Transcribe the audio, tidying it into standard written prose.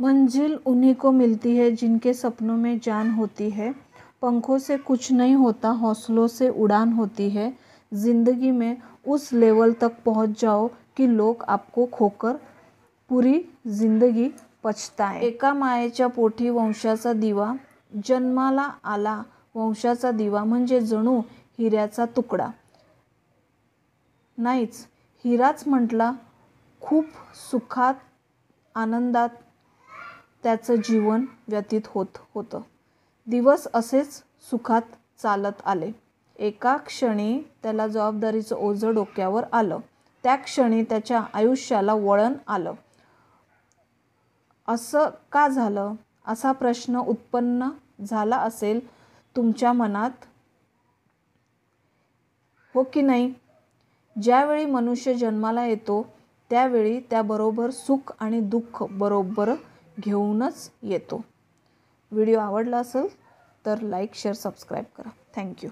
मंजिल उन्हीं को मिलती है जिनके सपनों में जान होती है। पंखों से कुछ नहीं होता, हौसलों से उड़ान होती है। ज़िंदगी में उस लेवल तक पहुंच जाओ कि लोग आपको खोकर पुरी जिंदगी पछताएं। एका मायेच्या पोटी वंशाचा दिवा जन्माला आला, वंशाचा दिवा म्हणजे जणू हिऱ्याचा तुकडा नाहीच, हिराच म्हटला. खूप सुखात आनंदात त्याचं जीवन व्यतीत होत होतं. दिवस असेच सुखात चालत आले. एका क्षणी त्याला जबाबदारीचं ओझं डोक्यावर आलं. त्या क्षणी त्याच्या आयुष्याला वळण आलं. असं का झालं, असा प्रश्न उत्पन्न झाला असेल तुमच्या मनात, हो की नाही? ज्यावेळी मनुष्य जन्माला येतो त्यावेळी त्याबरोबर सुख आणि दुःख बरोबर घेऊनच येतो. व्हिडिओ आवडला असेल तर लाईक, शेअर, सबस्क्राईब करा. थँक्यू.